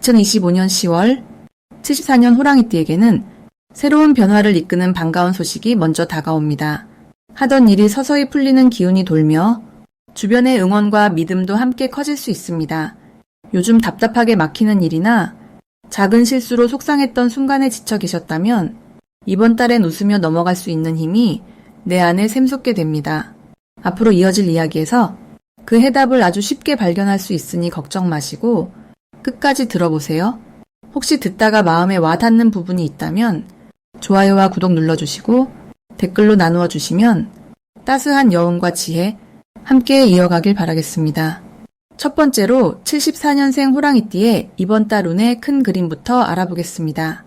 2025년 10월 74년 호랑이띠에게는 새로운 변화를 이끄는 반가운 소식이 먼저 다가옵니다. 하던 일이 서서히 풀리는 기운이 돌며 주변의 응원과 믿음도 함께 커질 수 있습니다. 요즘 답답하게 막히는 일이나 작은 실수로 속상했던 순간에 지쳐 계셨다면 이번 달엔 웃으며 넘어갈 수 있는 힘이 내 안에 샘솟게 됩니다. 앞으로 이어질 이야기에서 그 해답을 아주 쉽게 발견할 수 있으니 걱정 마시고 끝까지 들어보세요. 혹시 듣다가 마음에 와닿는 부분이 있다면 좋아요와 구독 눌러주시고 댓글로 나누어 주시면 따스한 여운과 지혜 함께 이어가길 바라겠습니다. 첫 번째로 74년생 호랑이띠의 이번 달 운의 큰 그림부터 알아보겠습니다.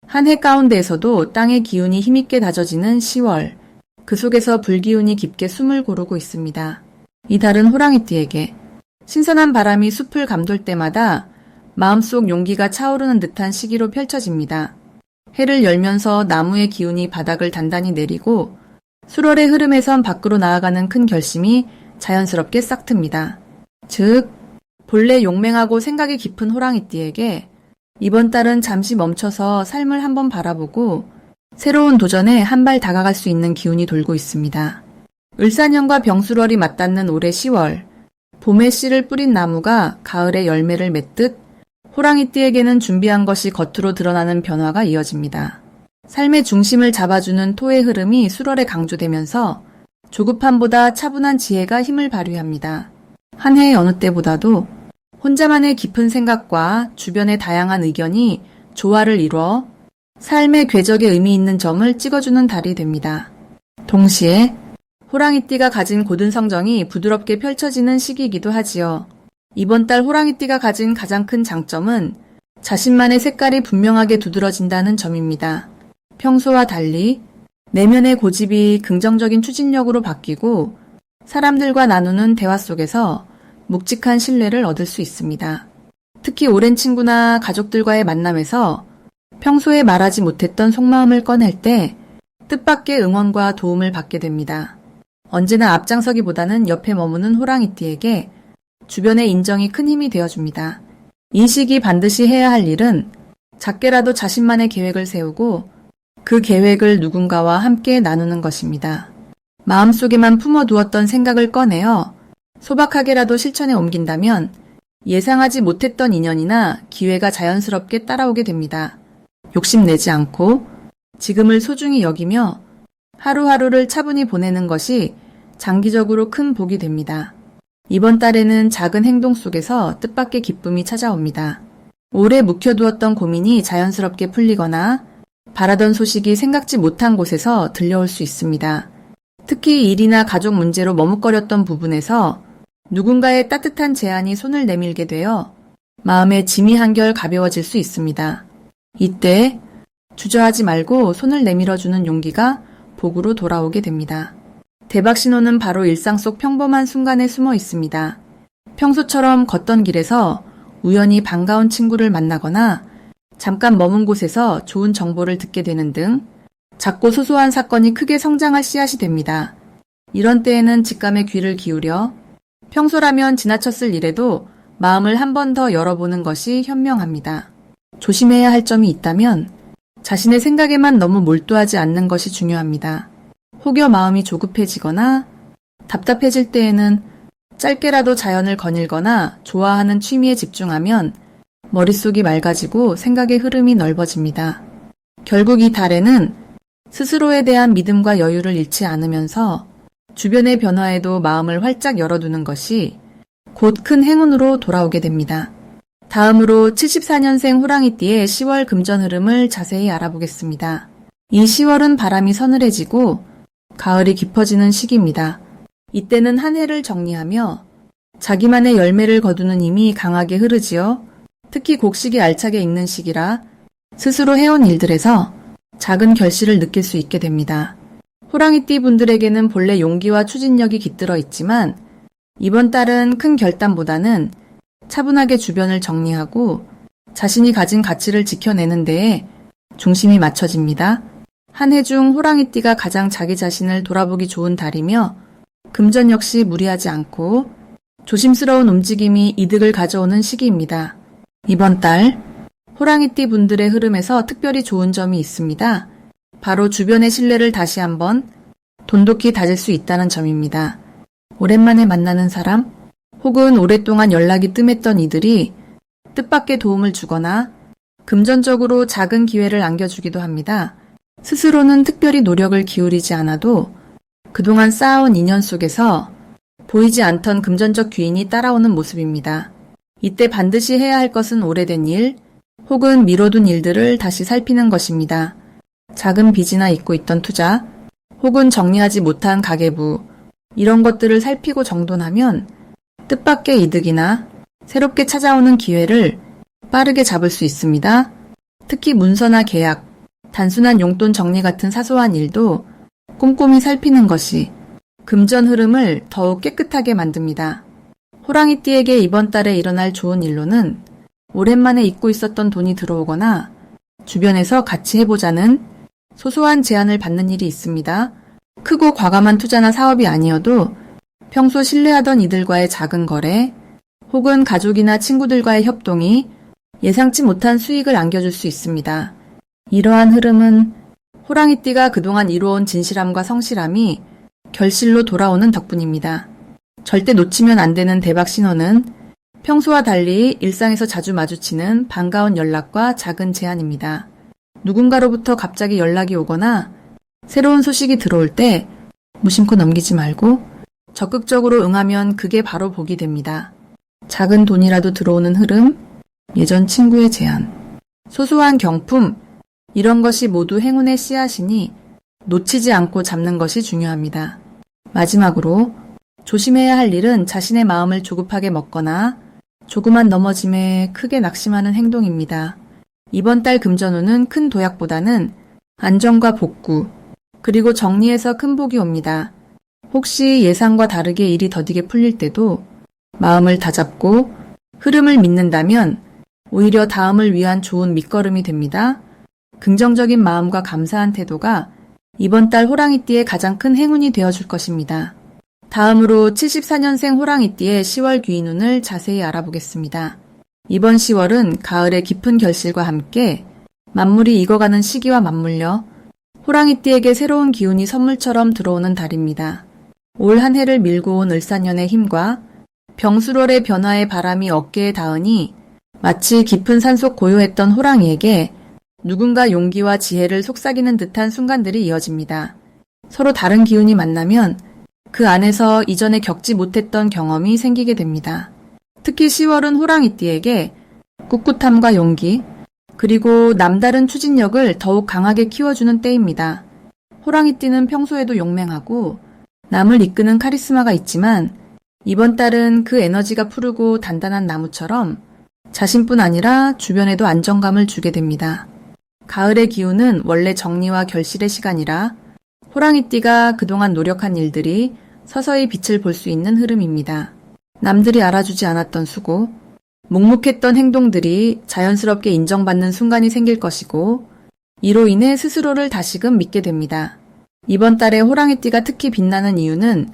한 해 가운데에서도 땅의 기운이 힘있게 다져지는 10월, 그 속에서 불기운이 깊게 숨을 고르고 있습니다. 이 달은 호랑이띠에게 신선한 바람이 숲을 감돌 때마다 마음속 용기가 차오르는 듯한 시기로 펼쳐집니다. 해를 열면서 나무의 기운이 바닥을 단단히 내리고 수월의 흐름에선 밖으로 나아가는 큰 결심이 자연스럽게 싹틉니다. 즉, 본래 용맹하고 생각이 깊은 호랑이띠에게 이번 달은 잠시 멈춰서 삶을 한번 바라보고 새로운 도전에 한 발 다가갈 수 있는 기운이 돌고 있습니다. 을사년과 병술월이 맞닿는 올해 10월, 봄에 씨를 뿌린 나무가 가을에 열매를 맺듯 호랑이띠에게는 준비한 것이 겉으로 드러나는 변화가 이어집니다. 삶의 중심을 잡아주는 토의 흐름이 수월에 강조되면서 조급함보다 차분한 지혜가 힘을 발휘합니다. 한 해의 어느 때보다도 혼자만의 깊은 생각과 주변의 다양한 의견이 조화를 이루어 삶의 궤적에 의미 있는 점을 찍어주는 달이 됩니다. 동시에 호랑이띠가 가진 고든 성정이 부드럽게 펼쳐지는 시기이기도 하지요. 이번 달 호랑이띠가 가진 가장 큰 장점은 자신만의 색깔이 분명하게 두드러진다는 점입니다. 평소와 달리 내면의 고집이 긍정적인 추진력으로 바뀌고 사람들과 나누는 대화 속에서 묵직한 신뢰를 얻을 수 있습니다. 특히 오랜 친구나 가족들과의 만남에서 평소에 말하지 못했던 속마음을 꺼낼 때 뜻밖의 응원과 도움을 받게 됩니다. 언제나 앞장서기보다는 옆에 머무는 호랑이띠에게 주변의 인정이 큰 힘이 되어줍니다. 이 시기 반드시 해야 할 일은 작게라도 자신만의 계획을 세우고 그 계획을 누군가와 함께 나누는 것입니다. 마음속에만 품어두었던 생각을 꺼내어 소박하게라도 실천에 옮긴다면 예상하지 못했던 인연이나 기회가 자연스럽게 따라오게 됩니다. 욕심내지 않고 지금을 소중히 여기며 하루하루를 차분히 보내는 것이 장기적으로 큰 복이 됩니다. 이번 달에는 작은 행동 속에서 뜻밖의 기쁨이 찾아옵니다. 오래 묵혀두었던 고민이 자연스럽게 풀리거나 바라던 소식이 생각지 못한 곳에서 들려올 수 있습니다. 특히 일이나 가족 문제로 머뭇거렸던 부분에서 누군가의 따뜻한 제안이 손을 내밀게 되어 마음의 짐이 한결 가벼워질 수 있습니다. 이때 주저하지 말고 손을 내밀어주는 용기가 복으로 돌아오게 됩니다. 대박 신호는 바로 일상 속 평범한 순간에 숨어 있습니다. 평소처럼 걷던 길에서 우연히 반가운 친구를 만나거나 잠깐 머문 곳에서 좋은 정보를 듣게 되는 등 작고 소소한 사건이 크게 성장할 씨앗이 됩니다. 이런 때에는 직감에 귀를 기울여 평소라면 지나쳤을 일에도 마음을 한 번 더 열어보는 것이 현명합니다. 조심해야 할 점이 있다면 자신의 생각에만 너무 몰두하지 않는 것이 중요합니다. 혹여 마음이 조급해지거나 답답해질 때에는 짧게라도 자연을 거닐거나 좋아하는 취미에 집중하면 머릿속이 맑아지고 생각의 흐름이 넓어집니다. 결국 이 달에는 스스로에 대한 믿음과 여유를 잃지 않으면서 주변의 변화에도 마음을 활짝 열어두는 것이 곧 큰 행운으로 돌아오게 됩니다. 다음으로 74년생 호랑이띠의 10월 금전 흐름을 자세히 알아보겠습니다. 이 10월은 바람이 서늘해지고 가을이 깊어지는 시기입니다. 이때는 한 해를 정리하며 자기만의 열매를 거두는 힘이 강하게 흐르지요. 특히 곡식이 알차게 익는 시기라 스스로 해온 일들에서 작은 결실을 느낄 수 있게 됩니다. 호랑이띠 분들에게는 본래 용기와 추진력이 깃들어 있지만 이번 달은 큰 결단보다는 차분하게 주변을 정리하고 자신이 가진 가치를 지켜내는 데에 중심이 맞춰집니다. 한 해 중 호랑이띠가 가장 자기 자신을 돌아보기 좋은 달이며 금전 역시 무리하지 않고 조심스러운 움직임이 이득을 가져오는 시기입니다. 이번 달 호랑이띠 분들의 흐름에서 특별히 좋은 점이 있습니다. 바로 주변의 신뢰를 다시 한번 돈독히 다질 수 있다는 점입니다. 오랜만에 만나는 사람 혹은 오랫동안 연락이 뜸했던 이들이 뜻밖의 도움을 주거나 금전적으로 작은 기회를 안겨주기도 합니다. 스스로는 특별히 노력을 기울이지 않아도 그동안 쌓아온 인연 속에서 보이지 않던 금전적 귀인이 따라오는 모습입니다. 이때 반드시 해야 할 것은 오래된 일 혹은 미뤄둔 일들을 다시 살피는 것입니다. 작은 빚이나 잊고 있던 투자 혹은 정리하지 못한 가계부 이런 것들을 살피고 정돈하면 뜻밖의 이득이나 새롭게 찾아오는 기회를 빠르게 잡을 수 있습니다. 특히 문서나 계약, 단순한 용돈 정리 같은 사소한 일도 꼼꼼히 살피는 것이 금전 흐름을 더욱 깨끗하게 만듭니다. 호랑이띠에게 이번 달에 일어날 좋은 일로는 오랜만에 잊고 있었던 돈이 들어오거나 주변에서 같이 해보자는 소소한 제안을 받는 일이 있습니다. 크고 과감한 투자나 사업이 아니어도 평소 신뢰하던 이들과의 작은 거래 혹은 가족이나 친구들과의 협동이 예상치 못한 수익을 안겨줄 수 있습니다. 이러한 흐름은 호랑이띠가 그동안 이루어온 진실함과 성실함이 결실로 돌아오는 덕분입니다. 절대 놓치면 안 되는 대박 신호는 평소와 달리 일상에서 자주 마주치는 반가운 연락과 작은 제안입니다. 누군가로부터 갑자기 연락이 오거나 새로운 소식이 들어올 때 무심코 넘기지 말고 적극적으로 응하면 그게 바로 복이 됩니다. 작은 돈이라도 들어오는 흐름, 예전 친구의 제안, 소소한 경품, 이런 것이 모두 행운의 씨앗이니 놓치지 않고 잡는 것이 중요합니다. 마지막으로 조심해야 할 일은 자신의 마음을 조급하게 먹거나 조그만 넘어짐에 크게 낙심하는 행동입니다. 이번 달 금전운은 큰 도약보다는 안정과 복구, 그리고 정리해서 큰 복이 옵니다. 혹시 예상과 다르게 일이 더디게 풀릴 때도 마음을 다잡고 흐름을 믿는다면 오히려 다음을 위한 좋은 밑거름이 됩니다. 긍정적인 마음과 감사한 태도가 이번 달 호랑이띠의 가장 큰 행운이 되어줄 것입니다. 다음으로 74년생 호랑이띠의 10월 귀인운을 자세히 알아보겠습니다. 이번 10월은 가을의 깊은 결실과 함께 만물이 익어가는 시기와 맞물려 호랑이띠에게 새로운 기운이 선물처럼 들어오는 달입니다. 올 한 해를 밀고 온 을사년의 힘과 병수월의 변화의 바람이 어깨에 닿으니 마치 깊은 산속 고요했던 호랑이에게 누군가 용기와 지혜를 속삭이는 듯한 순간들이 이어집니다. 서로 다른 기운이 만나면 그 안에서 이전에 겪지 못했던 경험이 생기게 됩니다. 특히 10월은 호랑이띠에게 꿋꿋함과 용기, 그리고 남다른 추진력을 더욱 강하게 키워주는 때입니다. 호랑이띠는 평소에도 용맹하고 남을 이끄는 카리스마가 있지만 이번 달은 그 에너지가 푸르고 단단한 나무처럼 자신뿐 아니라 주변에도 안정감을 주게 됩니다. 가을의 기운은 원래 정리와 결실의 시간이라 호랑이띠가 그동안 노력한 일들이 서서히 빛을 볼 수 있는 흐름입니다. 남들이 알아주지 않았던 수고, 묵묵했던 행동들이 자연스럽게 인정받는 순간이 생길 것이고 이로 인해 스스로를 다시금 믿게 됩니다. 이번 달에 호랑이띠가 특히 빛나는 이유는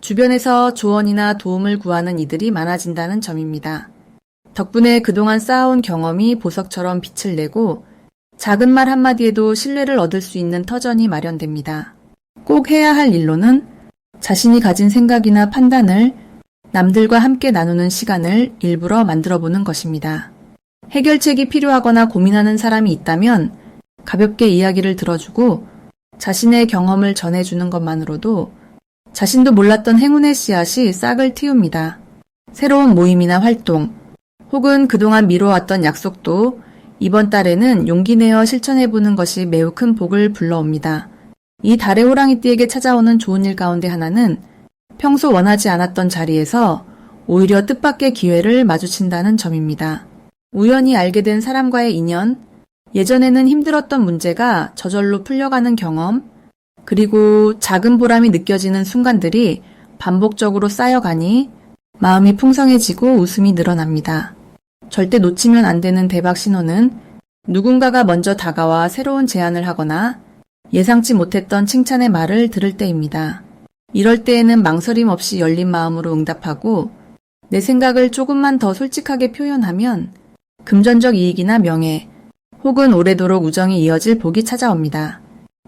주변에서 조언이나 도움을 구하는 이들이 많아진다는 점입니다. 덕분에 그동안 쌓아온 경험이 보석처럼 빛을 내고 작은 말 한마디에도 신뢰를 얻을 수 있는 터전이 마련됩니다. 꼭 해야 할 일로는 자신이 가진 생각이나 판단을 남들과 함께 나누는 시간을 일부러 만들어보는 것입니다. 해결책이 필요하거나 고민하는 사람이 있다면 가볍게 이야기를 들어주고 자신의 경험을 전해주는 것만으로도 자신도 몰랐던 행운의 씨앗이 싹을 틔웁니다. 새로운 모임이나 활동, 혹은 그동안 미뤄왔던 약속도 이번 달에는 용기 내어 실천해보는 것이 매우 큰 복을 불러옵니다. 이 달의 호랑이띠에게 찾아오는 좋은 일 가운데 하나는 평소 원하지 않았던 자리에서 오히려 뜻밖의 기회를 마주친다는 점입니다. 우연히 알게 된 사람과의 인연, 예전에는 힘들었던 문제가 저절로 풀려가는 경험, 그리고 작은 보람이 느껴지는 순간들이 반복적으로 쌓여가니 마음이 풍성해지고 웃음이 늘어납니다. 절대 놓치면 안 되는 대박 신호는 누군가가 먼저 다가와 새로운 제안을 하거나 예상치 못했던 칭찬의 말을 들을 때입니다. 이럴 때에는 망설임 없이 열린 마음으로 응답하고 내 생각을 조금만 더 솔직하게 표현하면 금전적 이익이나 명예, 혹은 오래도록 우정이 이어질 복이 찾아옵니다.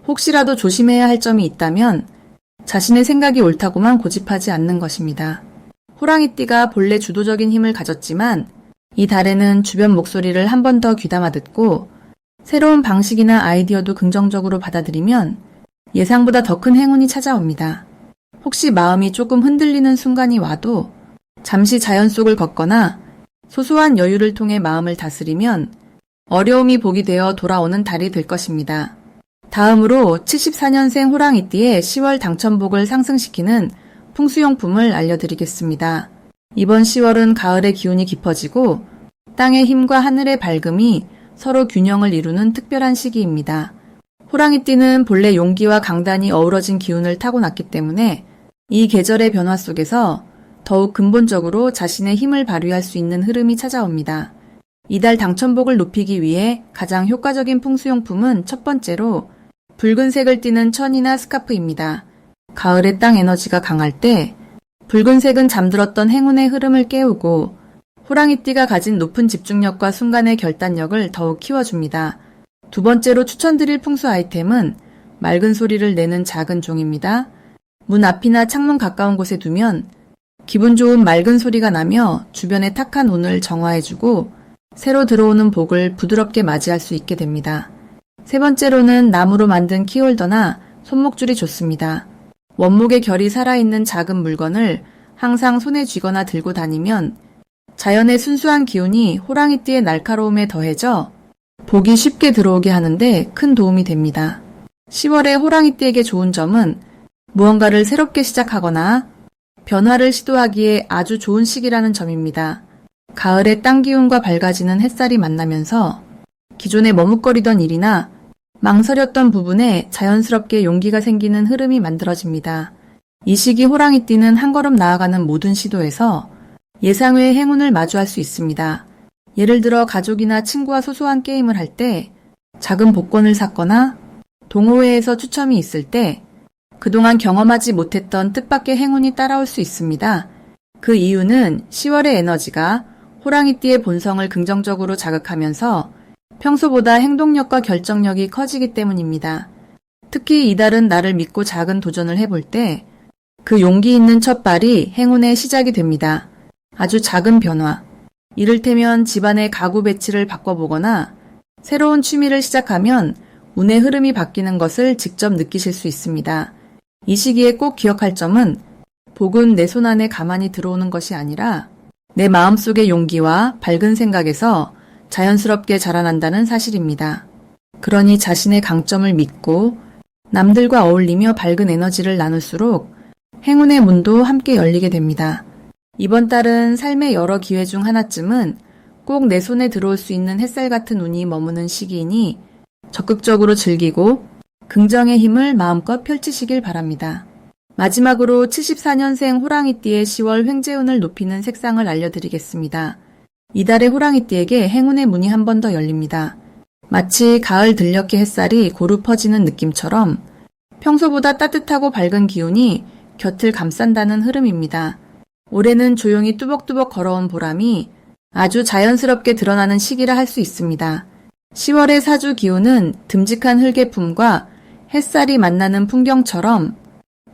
혹시라도 조심해야 할 점이 있다면 자신의 생각이 옳다고만 고집하지 않는 것입니다. 호랑이띠가 본래 주도적인 힘을 가졌지만 이 달에는 주변 목소리를 한 번 더 귀담아 듣고 새로운 방식이나 아이디어도 긍정적으로 받아들이면 예상보다 더 큰 행운이 찾아옵니다. 혹시 마음이 조금 흔들리는 순간이 와도 잠시 자연 속을 걷거나 소소한 여유를 통해 마음을 다스리면 어려움이 복이 되어 돌아오는 달이 될 것입니다. 다음으로 74년생 호랑이띠의 10월 당첨복을 상승시키는 풍수용품을 알려드리겠습니다. 이번 10월은 가을의 기운이 깊어지고 땅의 힘과 하늘의 밝음이 서로 균형을 이루는 특별한 시기입니다. 호랑이띠는 본래 용기와 강단이 어우러진 기운을 타고났기 때문에 이 계절의 변화 속에서 더욱 근본적으로 자신의 힘을 발휘할 수 있는 흐름이 찾아옵니다. 이달 당첨복을 높이기 위해 가장 효과적인 풍수용품은 첫 번째로 붉은색을 띠는 천이나 스카프입니다. 가을의 땅 에너지가 강할 때 붉은색은 잠들었던 행운의 흐름을 깨우고 호랑이띠가 가진 높은 집중력과 순간의 결단력을 더욱 키워줍니다. 두 번째로 추천드릴 풍수 아이템은 맑은 소리를 내는 작은 종입니다. 문 앞이나 창문 가까운 곳에 두면 기분 좋은 맑은 소리가 나며 주변의 탁한 운을 정화해주고 새로 들어오는 복을 부드럽게 맞이할 수 있게 됩니다. 세 번째로는 나무로 만든 키홀더나 손목줄이 좋습니다. 원목의 결이 살아있는 작은 물건을 항상 손에 쥐거나 들고 다니면 자연의 순수한 기운이 호랑이띠의 날카로움에 더해져 복이 쉽게 들어오게 하는데 큰 도움이 됩니다. 10월에 호랑이띠에게 좋은 점은 무언가를 새롭게 시작하거나 변화를 시도하기에 아주 좋은 시기라는 점입니다. 가을의 땅 기운과 밝아지는 햇살이 만나면서 기존에 머뭇거리던 일이나 망설였던 부분에 자연스럽게 용기가 생기는 흐름이 만들어집니다. 이 시기 호랑이띠는 한 걸음 나아가는 모든 시도에서 예상외의 행운을 마주할 수 있습니다. 예를 들어 가족이나 친구와 소소한 게임을 할 때 작은 복권을 샀거나 동호회에서 추첨이 있을 때 그동안 경험하지 못했던 뜻밖의 행운이 따라올 수 있습니다. 그 이유는 10월의 에너지가 호랑이띠의 본성을 긍정적으로 자극하면서 평소보다 행동력과 결정력이 커지기 때문입니다. 특히 이달은 나를 믿고 작은 도전을 해볼 때 그 용기 있는 첫발이 행운의 시작이 됩니다. 아주 작은 변화, 이를테면 집안의 가구 배치를 바꿔보거나 새로운 취미를 시작하면 운의 흐름이 바뀌는 것을 직접 느끼실 수 있습니다. 이 시기에 꼭 기억할 점은 복은 내 손 안에 가만히 들어오는 것이 아니라 내 마음속의 용기와 밝은 생각에서 자연스럽게 자라난다는 사실입니다. 그러니 자신의 강점을 믿고 남들과 어울리며 밝은 에너지를 나눌수록 행운의 문도 함께 열리게 됩니다. 이번 달은 삶의 여러 기회 중 하나쯤은 꼭 내 손에 들어올 수 있는 햇살 같은 운이 머무는 시기이니 적극적으로 즐기고 긍정의 힘을 마음껏 펼치시길 바랍니다. 마지막으로 74년생 호랑이띠의 10월 횡재운을 높이는 색상을 알려드리겠습니다. 이달의 호랑이띠에게 행운의 문이 한 번 더 열립니다. 마치 가을 들녘의 햇살이 고루 퍼지는 느낌처럼 평소보다 따뜻하고 밝은 기운이 곁을 감싼다는 흐름입니다. 올해는 조용히 뚜벅뚜벅 걸어온 보람이 아주 자연스럽게 드러나는 시기라 할 수 있습니다. 10월의 사주 기운은 듬직한 흙의 품과 햇살이 만나는 풍경처럼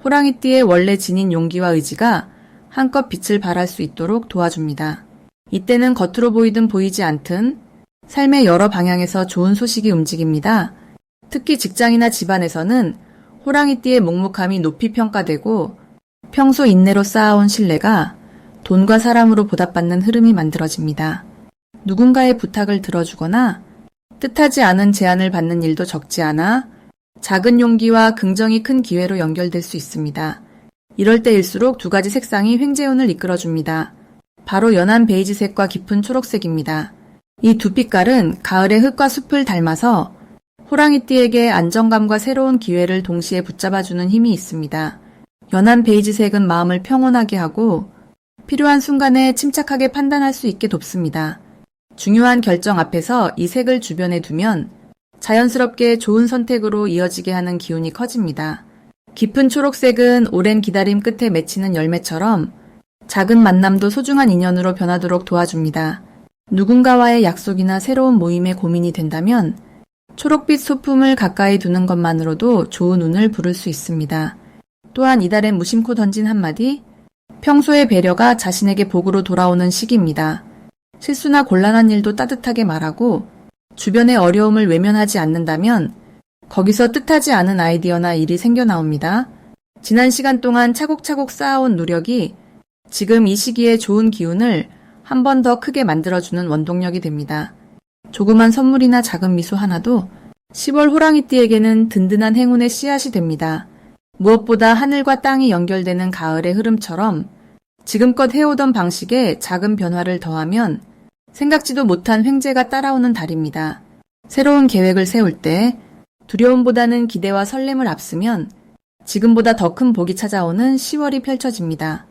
호랑이띠의 원래 지닌 용기와 의지가 한껏 빛을 발할 수 있도록 도와줍니다. 이때는 겉으로 보이든 보이지 않든 삶의 여러 방향에서 좋은 소식이 움직입니다. 특히 직장이나 집안에서는 호랑이띠의 묵묵함이 높이 평가되고 평소 인내로 쌓아온 신뢰가 돈과 사람으로 보답받는 흐름이 만들어집니다. 누군가의 부탁을 들어주거나 뜻하지 않은 제안을 받는 일도 적지 않아 작은 용기와 긍정이 큰 기회로 연결될 수 있습니다. 이럴 때일수록 두 가지 색상이 횡재운을 이끌어줍니다. 바로 연한 베이지색과 깊은 초록색입니다. 이 두 빛깔은 가을의 흙과 숲을 닮아서 호랑이띠에게 안정감과 새로운 기회를 동시에 붙잡아주는 힘이 있습니다. 연한 베이지색은 마음을 평온하게 하고 필요한 순간에 침착하게 판단할 수 있게 돕습니다. 중요한 결정 앞에서 이 색을 주변에 두면 자연스럽게 좋은 선택으로 이어지게 하는 기운이 커집니다. 깊은 초록색은 오랜 기다림 끝에 맺히는 열매처럼 작은 만남도 소중한 인연으로 변하도록 도와줍니다. 누군가와의 약속이나 새로운 모임에 고민이 된다면 초록빛 소품을 가까이 두는 것만으로도 좋은 운을 부를 수 있습니다. 또한 이달엔 무심코 던진 한마디, 평소의 배려가 자신에게 복으로 돌아오는 시기입니다. 실수나 곤란한 일도 따뜻하게 말하고 주변의 어려움을 외면하지 않는다면 거기서 뜻하지 않은 아이디어나 일이 생겨나옵니다. 지난 시간 동안 차곡차곡 쌓아온 노력이 지금 이 시기에 좋은 기운을 한 번 더 크게 만들어주는 원동력이 됩니다. 조그만 선물이나 작은 미소 하나도 10월 호랑이띠에게는 든든한 행운의 씨앗이 됩니다. 무엇보다 하늘과 땅이 연결되는 가을의 흐름처럼 지금껏 해오던 방식에 작은 변화를 더하면 생각지도 못한 횡재가 따라오는 달입니다. 새로운 계획을 세울 때 두려움보다는 기대와 설렘을 앞서면 지금보다 더 큰 복이 찾아오는 10월이 펼쳐집니다.